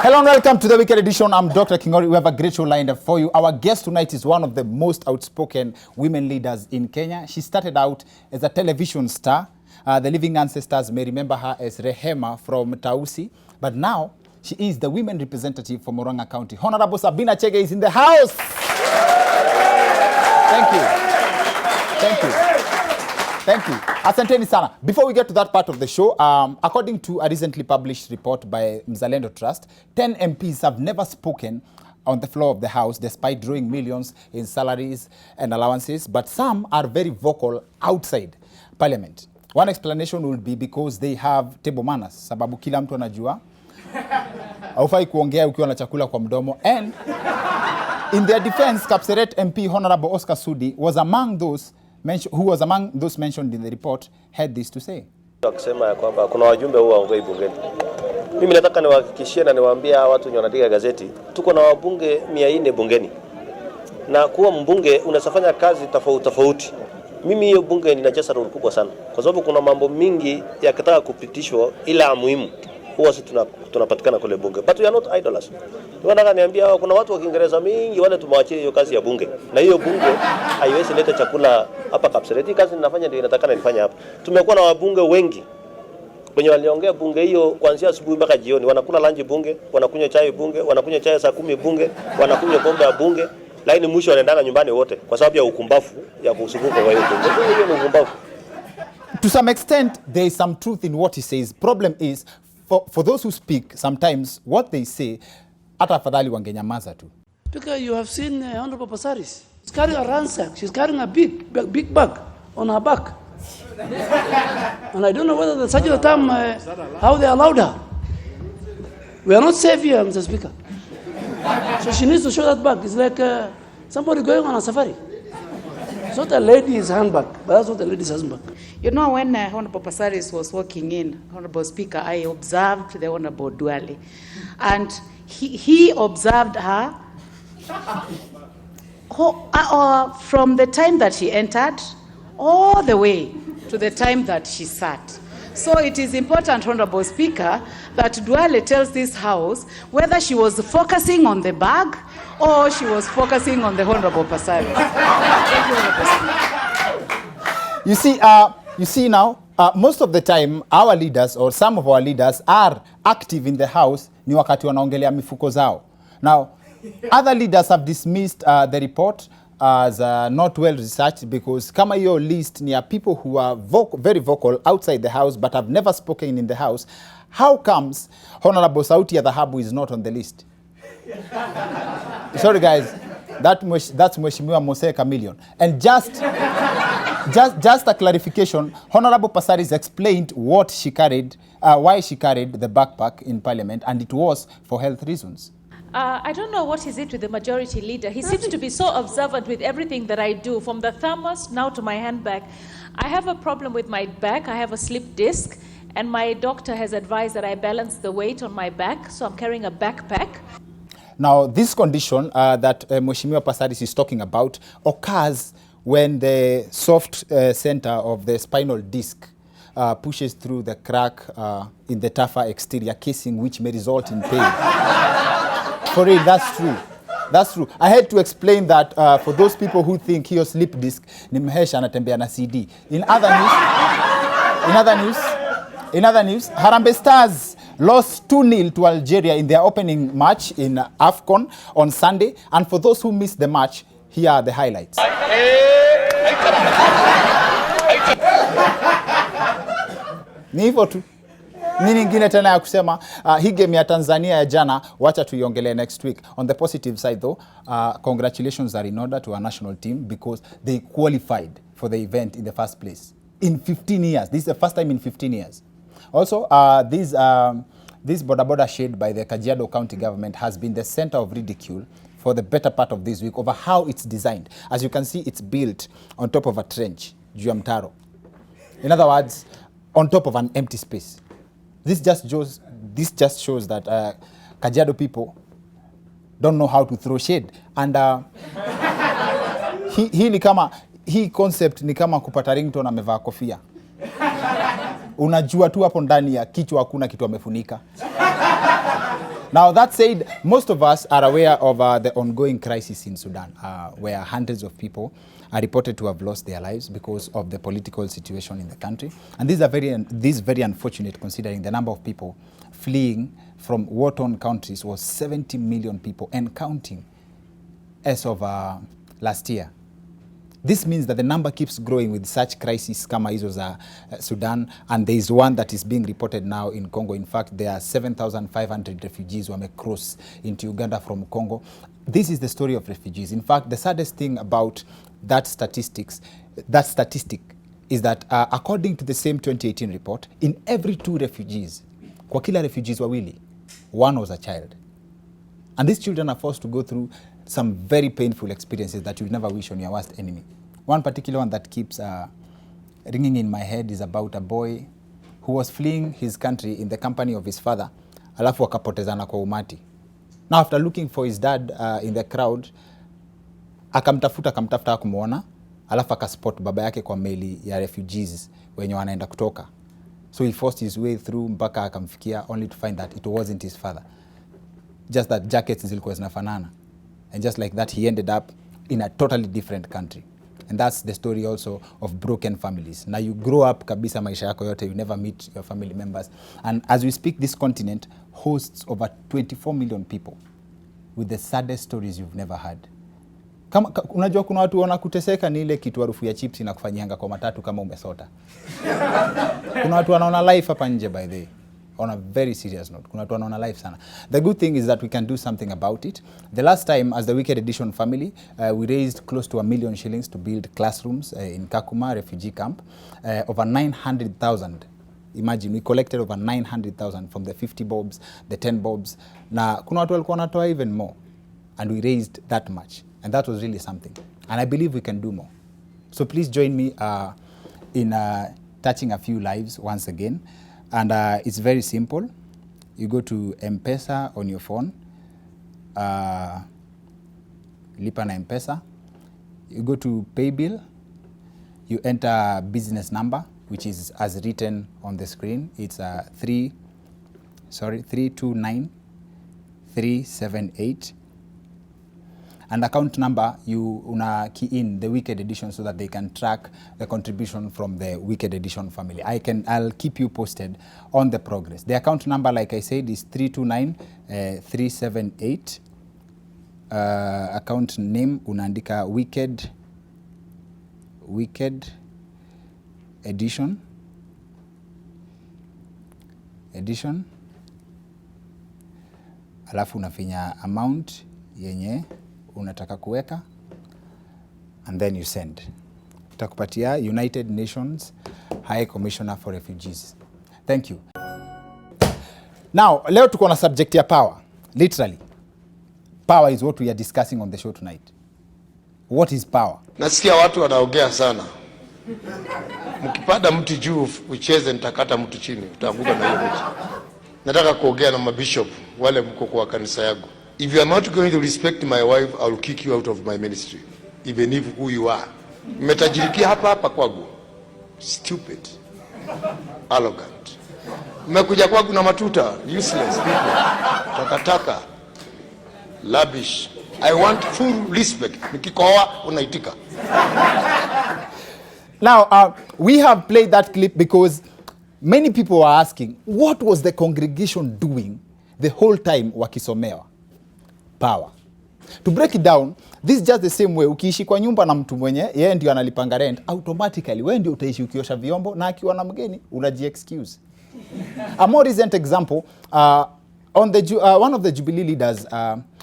Hello and welcome to the weekend edition. I'm Dr. Kingori. We have a great show lined up for you. Our guest tonight is one of the most outspoken women leaders in Kenya. She started out as a television star. The living ancestors may remember her as Rehema from Tausi, but now she is the women representative for Murang'a County. Honorable Sabina Chege is in the house. Thank you. Thank you. Thank you. Asanteni sana. Before we get to that part of the show, according to a recently published report by Mzalendo Trust, 10 MPs have never spoken on the floor of the House despite drawing millions in salaries and allowances, but some are very vocal outside Parliament. One explanation will be because they have table manners, sababu kila mtu anajua haufai kuongea ukiwa na chakula kwa mdomo. And in their defense, Kapseret MP Honorable Oscar Sudi was among those mentioned in the report, had this to say. Akisema ya kwamba kuna wajumbe huwa waongei bungeni. Mimi nataka niwahakikishie na niwaambia watu wenye wanaandika gazeti, tuko na wabunge 400 bungeni. Na kuwa mbunge unasafanya kazi tofauti. Mimi hiyo bunge ninacheza role kubwa sana. Kwa sababu kuna mambo mingi yakitaka kupitishwa ila muhimu. Huwa sisi tunapatikana kule bunge. But we are not idlers. Nataka niambia kuna watu wa Kiingereza mingi wale tumewaachia hiyo kazi ya bunge. Na hiyo bunge haiwezi leta chakula hapa Kapseret. Kazi ninafanya ndio inatakana nifanye hapa. Tumekuwa na wabunge wengi wenye waliongea bunge hiyo kuanzia asubuhi mpaka jioni. Wanakula lunch bunge, wanakunywa chai bunge, wanakunywa chai saa 10 bunge, wanakunywa pombe ya bunge. Lakini mwisho wanaendana nyumbani wote kwa sababu ya ukumbafu ya kusubuka kwa hiyo bunge. Hiyo ni ukumbafu. To some extent there is some truth in what he says. Problem is for those who speak, sometimes what they say hata afadhali wangenyamaza tu. Because you have seen Honorable Pasaris. She's carrying a ransack. She's carrying a big bag on her back. And I don't know whether that's such a time how they allowed her. We are not safe here, Mr. Speaker. So she needs to show that bag. It's like somebody going on a safari. It's not a lady's handbag, but that's not a lady's handbag. You know, when Honorable Pasaris was walking in, Honorable Speaker, I observed the Honorable Duale. And he observed her from the time that she entered all the way to the time that she sat. So it is important, Honorable Speaker, that Duale tells this House whether she was focusing on the bag or she was focusing on the Honorable Pasaris. Thank you, Honorable Speaker. You see now, most of the time our leaders or some of our leaders are active in the House ni wakati wanaongelea mifuko zao. Now, other leaders have dismissed the report as not well researched because kama hiyo list ni ya people who are very vocal outside the House but have never spoken in the House. How comes Honorable Sauti ya Dhahabu is not on the list? Sorry guys, that's Mheshimiwa Mose Chameleon. And just a clarification, Honorable Pasaris explained what she carried, why she carried the backpack in Parliament, and it was for health reasons. I don't know what is it with the majority leader. He seems to be so observant with everything that I do, from the thermos now to my handbag. I have a problem with my back. I have a slip disc, and my doctor has advised that I balance the weight on my back, so I'm carrying a backpack. Now, this condition that Mheshimiwa Pasaris is talking about occurs when the soft center of the spinal disc pushes through the crack in the tougher exterior casing, which may result in pain. For real, that's true. That's true. I had to explain that for those people who think hiyo slip disc ni Mhesha anatembea na CD. In other news, Harambee Stars lost 2-0 to Algeria in their opening match in AFCON on Sunday. And for those who missed the match, here are the highlights. Ni hivyo tu. Nini nyingine tena ya kusema? Hii game ya Tanzania ya jana, wacha tuiongelee next week. On the positive side though, congratulations are in order to our national team because they qualified for the event in the first place. In 15 years. This is the first time in 15 years. Also, this boda shed by the Kajiado County government has been the center of ridicule for the better part of this week over how it's designed. As you can see, it's built on top of a trench, juu ya mtaro. In other words, on top of an empty space. This just shows that Kajiado people don't know how to throw shade. And hii concept ni kama kupata ringtone amevaa kofia. Unajua tu hapo ndani ya kichwa hakuna kitu amefunika. Now, that said, most of us are aware of the ongoing crisis in Sudan, where hundreds of people are reported to have lost their lives because of the political situation in the country. And this is very unfortunate, considering the number of people fleeing from war-torn countries was 70 million people and counting as of last year. This means that the number keeps growing with such crises kama hizo za Sudan, and there is one that is being reported now in Congo. In fact, there are 7,500 refugees who may cross into Uganda from Congo. This is the story of refugees. In fact, the saddest thing about that statistic is that according to the same 2018 report, in every 2 refugees, kwa kila refugees wawili, 1 was a child. And these children are forced to go through some very painful experiences that you never wish on your worst enemy. One particular one that keeps ringing in my head is about a boy who was fleeing his country in the company of his father, alafu akapotezana kwa umati. Now, after looking for his dad in the crowd, akamtafuta kumuona, alafu akaspot baba yake kwa meli ya refugees wenye wanaenda kutoka. So he forced his way through mpaka akamfikia, only to find that it wasn't his father. Just that jackets zilikuwa zinafanana. And just like that, he ended up in a totally different country. And that's the story also of broken families. Now you grow up kabisa maisha yako yote, you never meet your family members. And as we speak, this continent hosts over 24 million people with the saddest stories you've never heard. Unajua kuna watu wanakuteseka ni ile kitu harufu ya chips inakufanyanga kwa matatu kama umesota. Kuna watu wanaona life hapa nje by the way. On a very serious note, kuna watu wanaona life sana. The good thing is that we can do something about it. The last time as the Wicked Edition family, we raised close to 1 million shillings to build classrooms in Kakuma refugee camp. Over 900,000. Imagine, we collected over 900,000 from the 50 bobs, the 10 bobs. Na kuna watu walikuwa wanatoa even more. And we raised that much. And that was really something. And I believe we can do more. So please join me in touching a few lives once again. And it's very simple. You go to M-Pesa on your phone. Lipa na M-Pesa. You go to Pay Bill. You enter business number, which is as written on the screen. It's 329378. And account number, you una key in the Wicked Edition so that they can track the contribution from the Wicked Edition family. I'll keep you posted on the progress. The account number, like I said, is 329378. Account name unaandika Wicked Edition. Alafu unafinya amount yenye unataka kuweka, and then you send. Itakupatia United Nations High Commissioner for Refugees. Thank you. Now, leo tuko na subject ya power. Literally. Power is what we are discussing on the show tonight. What is power? Nasikia watu wanaongea sana. Mkipanda mti juu ucheze, nitakata mtu chini, utaanguka na hiyo mti. Nataka kuongea na mabishop wale mko kwa kanisa yangu. If you are not going to respect my wife, I will kick you out of my ministry, even if who you are. Mmetajirikia hapa kwangu. Stupid. Arrogant. Mmekuja kwangu na matuta, useless people. Takataka. Lavish. I want full respect. Nikikoa unaitika. Now, we have played that clip because many people were asking, what was the congregation doing the whole time wakisomewa? Power. To break it down, this is just the same way. Ukiishi kwa nyumba na mtu mwenye yeye ndio analipanga rent, automatically wewe ndio utaishi ukiosha vyombo, na akiwa na mgeni unaji-excuse. A more recent example, one of the Jubilee leaders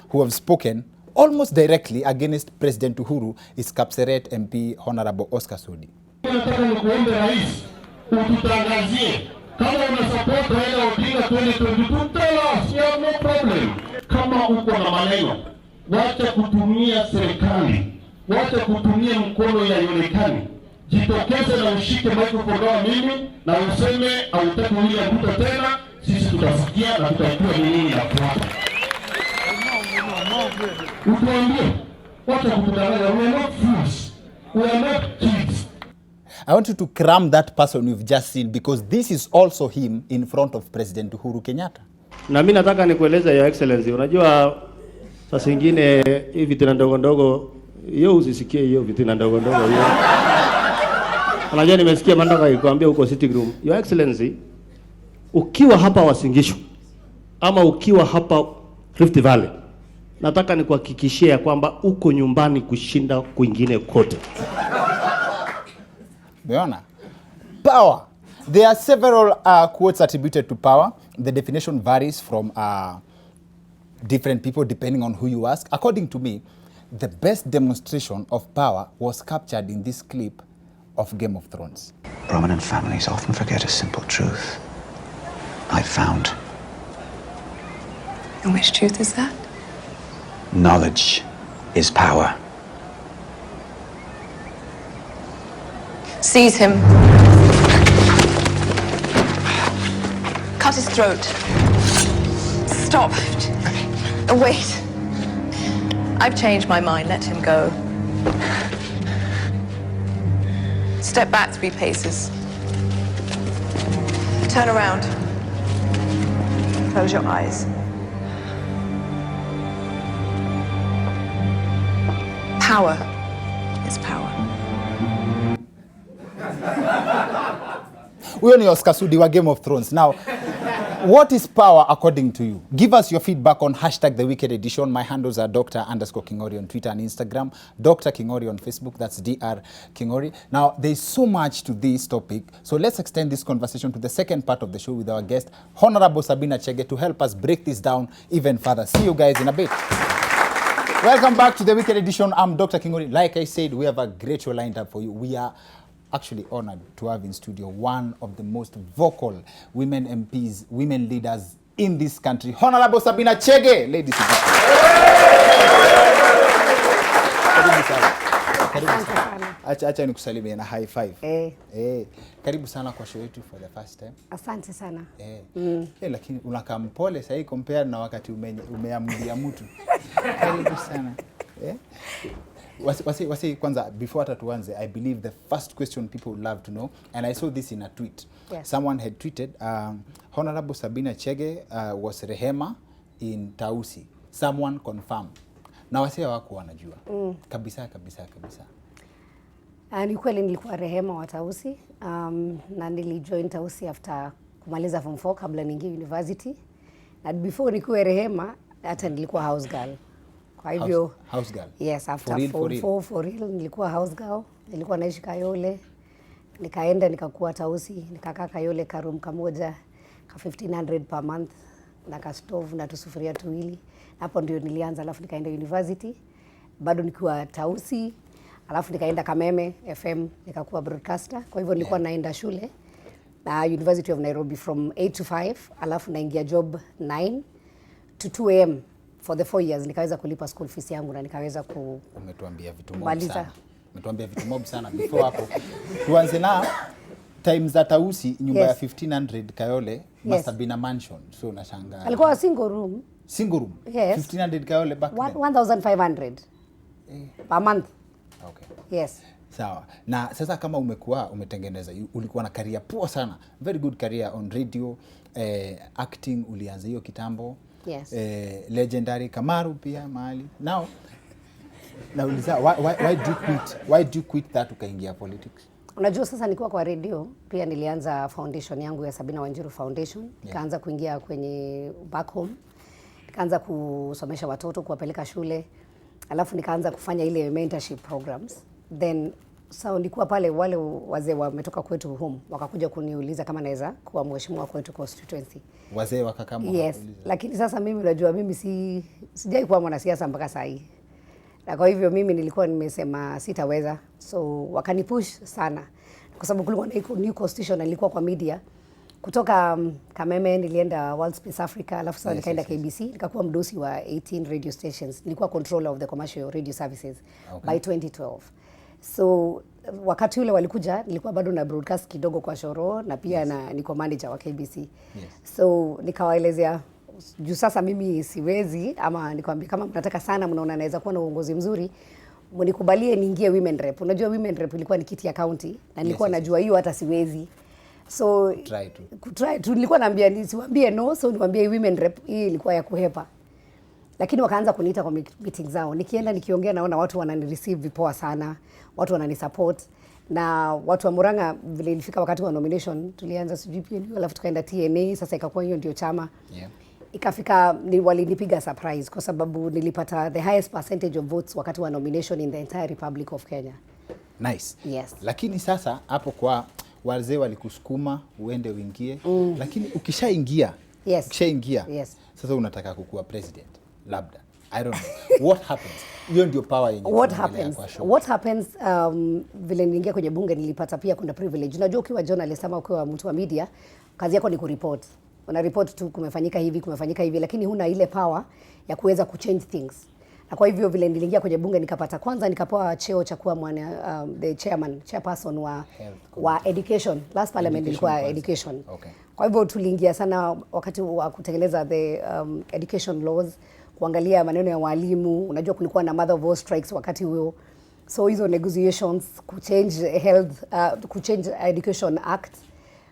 who have spoken almost directly against President Uhuru is Kapseret MP Honorable Oscar Sudi. Nataka nikuombe rais, ututangazie kama una support Raila Odinga 2022, tell us, you have no problem. Kama uko na maneno, wacha kutumia serikali, wacha kutumia mkono ya yonekani. Jitokeze na ushike microphone kama mimi na useme hautaki William Ruto tena, sisi tutasikia na tutajua nini inafuata. Utuambie, wacha kutudanganya, we are not fools, we are not kids. I want you to cram that person you've just seen, because this is also him in front of President Uhuru Kenyatta. Na mimi nataka nikueleze Your Excellency, unajua saa zingine hivi vitu ndogo ndogo hiyo usisikie hiyo vitu ndogo ndogo hiyo. Unajua nimesikia mandaka akikwambia huko sitting room. Your Excellency, ukiwa hapa Uasin Gishu ama ukiwa hapa Rift Valley, nataka nikuhakikishie kwamba uko nyumbani kushinda kwingine kote. Beona? Power. There are several quotes attributed to power. The definition varies from different people depending on who you ask. According to me, the best demonstration of power was captured in this clip of Game of Thrones. Prominent families often forget a simple truth. I found. And which truth is that? Knowledge is power. Seize him. Cut his throat. Stop. Wait. I've changed my mind. Let him go. Step back 3 paces. Turn around. Close your eyes. Power is power. Huyo ni Oscar Sudi wa Game of Thrones. Now, what is power according to you? Give us your feedback on #TheWickedEdition. My handles are Dr_Kingori on Twitter and Instagram, Dr. Kingori on Facebook, that's Dr. Kingori. Now, there's so much to this topic, so let's extend this conversation to the second part of the show with our guest, Honorable Sabina Chege, to help us break this down even further. See you guys in a bit. Welcome back to The Wicked Edition. I'm Dr. Kingori. Like I said, we have a great show lined up for you. We are actually honored to have in studio one of the most vocal women MPs, women leaders in this country, Honorable Sabina Chege, ladies and gentlemen. Karibu sana. Acha nikusalimie na high five. Karibu sana kwa show yetu for the first time. Asante sana. Lakini unakaa mpole sasa compare na wakati umeamdia mtu. Karibu sana. Wasi kwanza, before hata tuanze, I believe the first question people would love to know, and I saw this in a tweet. Yes. Someone had tweeted, Honorable Sabina Chege was Rehema in Tausi. Someone confirm. Na wasi wako wanajua. Kabisa. Ni kweli nilikuwa Rehema wa Tausi, na nilijoin Tausi after kumaliza form 4 kabla niingie university. Na before nikuwe Rehema, hata nilikuwa house girl. Kwa hivyo house girl. Yes, after form 4 for real nilikuwa house girl. Nilikuwa naishi Kayole. Nikaenda nikakuwa Tausi, nikakaa Kayole karoom kamoja ka 1500 per month na ka stove na tusufuria tuwili. Hapo ndio nilianza, alafu nikaenda university. Bado nikiwa Tausi, alafu nikaenda Kameme FM nikakuwa broadcaster. Kwa hivyo nilikuwa naenda shule na University of Nairobi from 8 to 5, alafu naingia job 9 to 2 am. For the 4 years nikaweza kulipa school fees yangu na nikaweza umetuambia vitu mob sana. Umetuambia vitu mob sana before hapo. Tuanze na times za Tausi, nyumba ya 1500 Kayole, must have been a mansion. So unashangaa. Alikuwa single room. Single room. Yes. 1500 Kayole back then. 1500 per month. Okay. Yes. Sawa. Na sasa kama umetengeneza, ulikuwa na career poa sana. Very good career on radio, acting ulianza hiyo kitambo. Yes. Legendary Kamaru pia mahali. Now nauliza, why do you quit that ukaingia politics? Unajua sasa nilikuwa kwa radio, pia nilianza foundation yangu ya Sabina Wanjiru Foundation. Nikaanza kuingia kwenye back home. Nikaanza kusomesha watoto, kuwapeleka shule. Alafu nikaanza kufanya ile mentorship programs. Then nilikuwa pale, wale wazee wametoka kwetu home wakakuja kuniuliza kama naweza kuwa mheshimiwa kwetu constituency. Wazee wakakama. Yes. Lakini sasa mimi unajua mimi sijai kuwa mwanasiasa mpaka saa hii. Na kwa hivyo mimi nilikuwa nimesema sitaweza. So wakanipush sana. Kwa sababu kulikuwa na new constitution, nilikuwa kwa media. Kutoka Kameme nilienda World Space Africa, alafu sasa nikaenda KBC, nikakuwa mdosi wa 18 radio stations. Nilikuwa controller of the commercial radio services by 2012. So wakati ule walikuja, nilikuwa bado na broadcast kidogo kwa Shoro na pia niko manager wa KBC. So nikawaelezea juu sasa mimi siwezi, ama nikamwambia kama mnataka sana, mnaona naweza kuwa na uongozi mzuri, mnikubalie niingie women rep. Unajua women rep ilikuwa ni kiti ya county na nilikuwa najua hiyo hata siwezi. So try tu nilikuwa naambia nisiwaambie no, so niwaambie women rep hii ilikuwa ya kuhepa. Lakini wakaanza kuniita kwa meeting zao. Nikienda nikiongea naona watu wananireceive vipoa sana, watu wananisupport na watu wa Murang'a vile ilifika wakati wa nomination tulianza CGPNU alafu tukaenda TNA, sasa ikakuwa hiyo ndio chama. Yeah. Ikafika walinipiga surprise kwa sababu nilipata the highest percentage of votes wakati wa nomination in the entire Republic of Kenya. Nice. Yes. Lakini sasa hapo kwa wazee walikusukuma uende uingie, lakini ukishaingia, yes. Sasa unataka kukuwa president labda. I don't know. What happens? Hiyo ndio power yenyewe. What happens vile niingia kwenye bunge nilipata pia kuna privilege. Unajua ukiwa journalist ama ukiwa mtu wa media, kazi yako ni kureport. Una report tu kumefanyika hivi, lakini huna ile power ya kuweza kuchange things. Na kwa hivyo vile niliingia kwenye bunge nikapata kwanza nikapewa cheo cha kuwa the chairperson wa education. Last parliament ilikuwa education. Okay. Kwa hivyo tuliingia sana wakati wa kutengeneza the education laws, kuangalia maneno ya walimu. Unajua kulikuwa na mother of all strikes wakati huo. So hizo negotiations kuchange education act.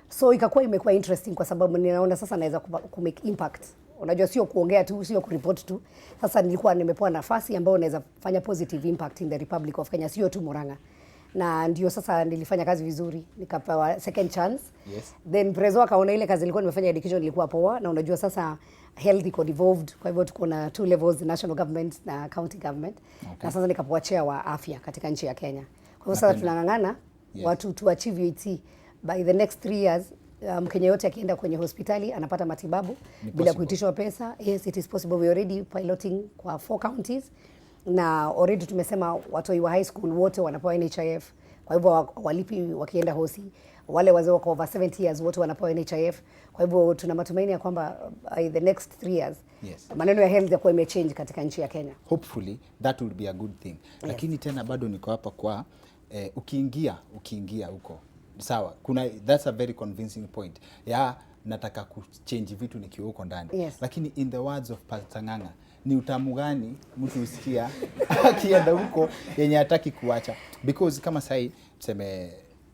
So imekuwa interesting kwa sababu ninaona sasa naweza kumake impact. Unajua sio kuongea tu, sio kureport tu. Sasa nilikuwa nimepewa nafasi ambayo naweza fanya positive impact in the Republic of Kenya, sio tu Murang'a. Na ndio sasa nilifanya kazi vizuri, nikapewa second chance. Yes. Then prezo akaona ile kazi nilikuwa nimefanya education ilikuwa poa, na unajua sasa health iko devolved, kwa hivyo tuko na 2 levels, national government na county government. Okay. Na sasa nikapewa chair wa afya katika nchi ya Kenya. Kwa hivyo sasa tunang'ang'ana watu to achieve UT by the next 3 years. Mkenya yote akienda kwenye hospitali anapata matibabu bila kuitishwa pesa. Yes, it is possible. We already piloting kwa 4 counties na already tumesema watoi wa high school wote wanapewa NHIF. Kwa hivyo walipi wakienda hosi. Wale wazee wako over 70 years wote wanapewa NHIF. Kwa hivyo tuna matumaini ya kwamba the next 3 years maneno ya health yakuwa imechange katika nchi ya Kenya. Hopefully that will be a good thing. Yes. Lakini tena bado niko hapa kwa ukiingia huko. Sawa, that's a very convincing point. Nataka kuchange vitu nikiwa huko ndani. Yes. Lakini in the words of Pastor Ng'ang'a, ni utamu gani mtu usikia akienda huko yenye hataki kuacha? Because kama sahi tuseme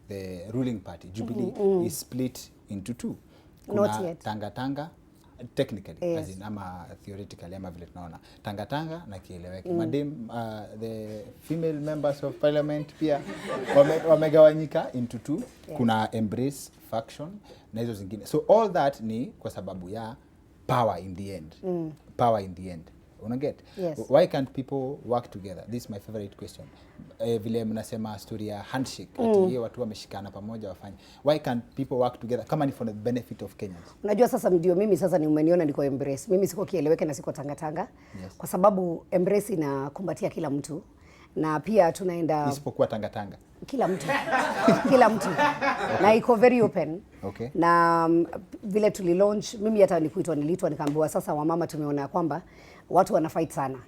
the ruling party Jubilee is split into 2. Kuna Tanga technically, as in ama theoretically ama vile tunaona Tanga na kieleweke. Madam the female members of parliament pia wamegawanyika into 2. Kuna embrace faction na hizo zingine. So all that ni kwa sababu ya power in the end. Power in the end. Una get? Yes. Why can't people work together? This is my favorite question. Vile mnasema story ya handshake, ati watu wameshikana pamoja wafanye. Why can't people work together kama ni for the benefit of Kenyans? Unajua sasa ndio mimi sasa ni umeniona niko embrace. Mimi siko kieleweke na siko Tanga. Yes. Kwa sababu embrace inakumbatia kila mtu. Na pia tunaenda isipokuwa Tanga. Kila mtu. Kila mtu. Na iko very open. Okay. Na vile tulilaunch, mimi hata niliitwa nikaambiwa sasa wamama tumeona kwamba watu wana fight sana.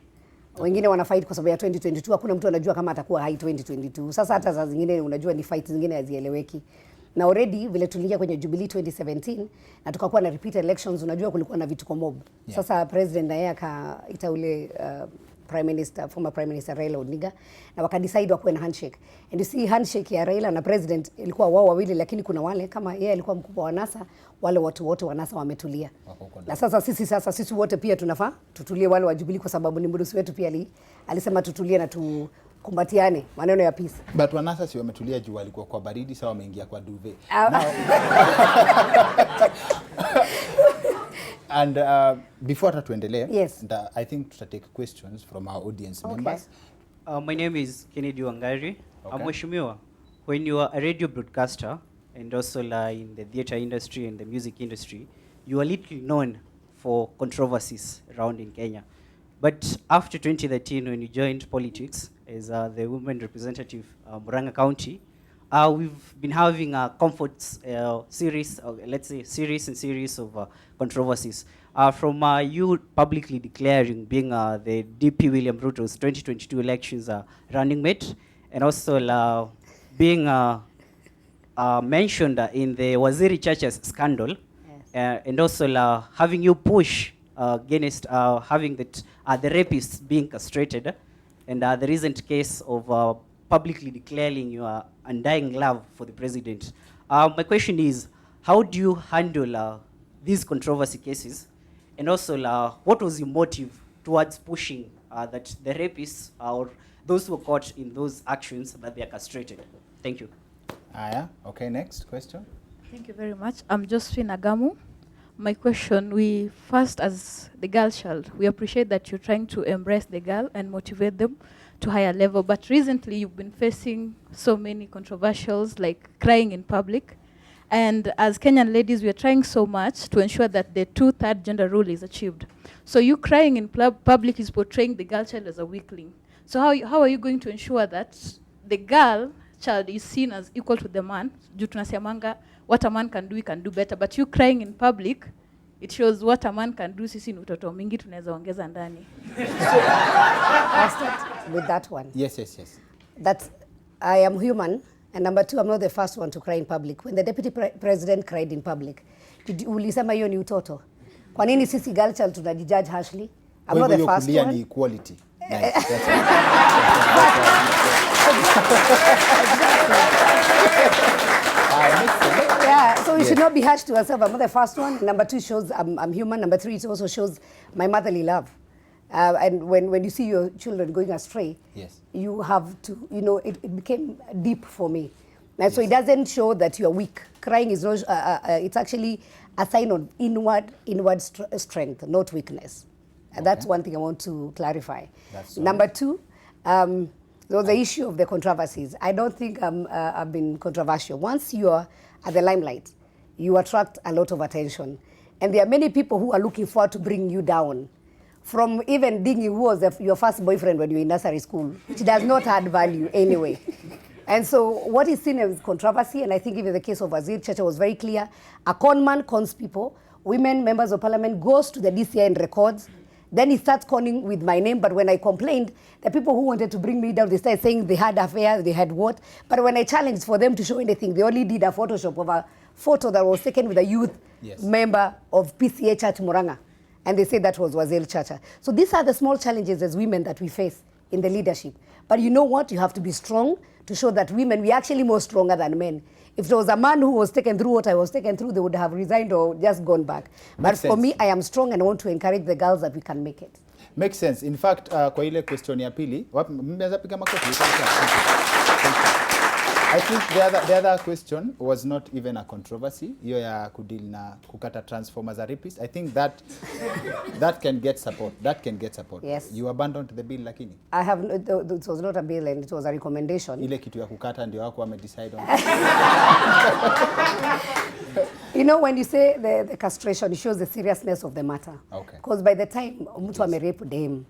Wengine wana fight kwa sababu ya 2022, hakuna mtu anajua kama atakuwa hai 2022. Sasa hata saa zingine unajua ni fight zingine hazieleweki. Na already vile tuliingia kwenye Jubilee 2017 na tukakuwa na repeat elections, unajua kulikuwa na vitu mob. Yeah. Sasa president naye akaita ule former prime minister Raila Odinga na wakadecide wakuwe na handshake. And you see handshake ya Raila na president ilikuwa wao wawili, lakini kuna wale kama yeye alikuwa mkubwa wa NASA, wale watu wote wa NASA wametulia. Na sasa sisi wote pia tunafaa tutulie, wale wa Jubilee, kwa sababu ni mdosi wetu pia alisema tutulie na kumbatiane maneno ya peace. But wa NASA si wametulia juu walikuwa kwa baridi, sawa wameingia kwa duvet. And before that tuendelee, yes. I think to take questions from our audience members. My name is Kennedy Wangari. Okay. Mheshimiwa, when you are a radio broadcaster and also in the theater industry and the music industry, you are little known for controversies around in Kenya. But after 2013, when you joined politics as the women representative Murang'a County, we've been having a comfort series, let's say series of controversies. From you publicly declaring being the DP William Ruto's 2022 elections running mate, and also being mentioned in the Waziri Church's scandal, yes. And also having you push against having the rapists being castrated, and the recent case of publicly declaring your undying love for the president. My question is, how do you handle these controversy cases? And also, what was your motive towards pushing that the rapists or those who were caught in those actions that they are castrated? Thank you. Yeah. Okay, next question. Thank you very much. I'm Josephine Agamu. My question, we first, as the girl child, we appreciate that you're trying to embrace the girl and motivate them to higher level. But recently you've been facing so many controversials like crying in public. And as Kenyan ladies, we are trying so much to ensure that the 2/3 gender rule is achieved. So you crying in public is portraying the girl child as a weakling. So how are you going to ensure that the girl child is seen as equal to the man? Juu tunasemanga, what a man can do, he can do better. But you crying in public, it shows what a man can do. Sisi ni utoto mingi tunaweza ongeza ndani. I'll start with that one. Yes. That I am human, and number two, I'm not the first one to cry in public. When the deputy president cried in public, ulisema hiyo ni utoto? Kwa nini sisi girl child tunajudge harshly? I'm not the first one. Ni equality. Nice. Yeah, so we should not be harsh to ourselves. I'm not the first one. Number two shows I'm human. Number three, it also shows my motherly love. And when you see your children going astray, yes, you have to, it became deep for me. And so it doesn't show that you are weak. Crying is not, it's actually a sign of inward strength, not weakness. And that's one thing I want to clarify. Number two, the issue of the controversies. I don't think I've been controversial. Once you are at the limelight, you attract a lot of attention. And there are many people who are looking forward to bring you down. From even Dingy, who was your first boyfriend when you were in nursery school, which does not add value anyway. And so what is seen as controversy, and I think even the case of Wazir Chege was very clear, a con man cons people, women, members of parliament, goes to the DCI and records, then he starts calling with my name, but when I complained, the people who wanted to bring me down, they started saying they had affairs, they had what, but when I challenged for them to show anything, they only did a Photoshop of a photo that was taken with a youth member of PCA Church Muranga, and they said that was Wazir Chege. So these are the small challenges as women that we face in the leadership. But you know what? You have to be strong to show that women, we are actually more stronger than men. If there was a man who was taken through what I was taken through, they would have resigned or just gone back. But for me, I am strong and I want to encourage the girls that we can make it. Makes sense. In fact, kwa ile question ya pili, mmeweza piga makofi. I think the other question was not even a controversy. Hiyo ya kudeal na kukata transform as a rapist. I think that can get support. That can get support. Yes. You abandoned the bill lakini? I have, it was not a bill and it was a recommendation. Ile kitu ya kukata ndio wako wamedecide on. You know, when you say the castration, it shows the seriousness of the matter. Okay. Because by the time mtu amerape dem,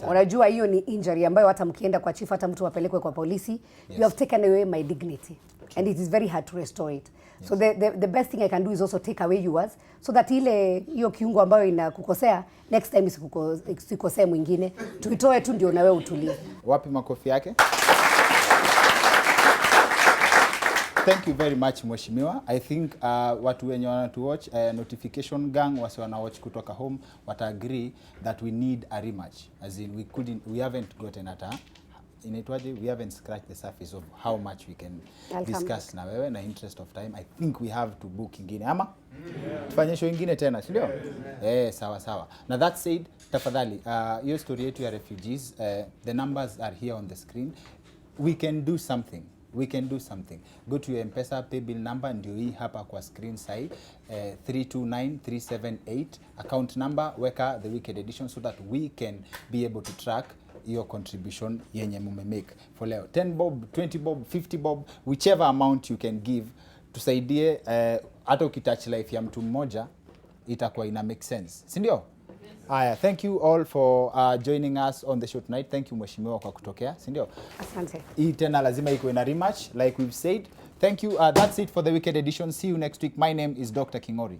unajua hiyo ni injury ambayo hata mkienda kwa chief, hata mtu apelekwe kwa polisi, you have taken away my dignity. And it is very hard to restore it. So the best thing I can do is also take away yours, so that ile hiyo kiungo ambayo inakukosea, next time isikosee mwingine, tuitoe tu ndio nawe utulie. Wapi makofi yake? Thank you very much Mheshimiwa. I think watu wenye wanatuwatch, notification gang wasi wanawatch kutoka home wata agree that we need a rematch. As in we haven't gotten at we haven't scratched the surface of how much we can discuss na wewe na interest of time. I think we have to book ingine ama? Tufanye show ingine tena, si ndio? Sawa. Now that said, tafadhali, hiyo story yetu ya refugees, the numbers are here on the screen. We can do something. Go to your M-Pesa pay bill number, ndio hii hapa kwa screen sai, 329378, account number, weka the weekend edition so that we can be able to track your contribution yenye mume make for leo. 10 bob, 20 bob, 50 bob, whichever amount you can give, tusaidie hata ukitouch life ya mtu mmoja itakuwa ina make sense, si ndio? Aya, thank you all for joining us on the show tonight. Thank you Mheshimiwa kwa kutokea, si ndio? Asante. Hii tena lazima iko na rematch like we've said. Thank you. That's it for the weekend edition. See you next week. My name is Dr. Kingori.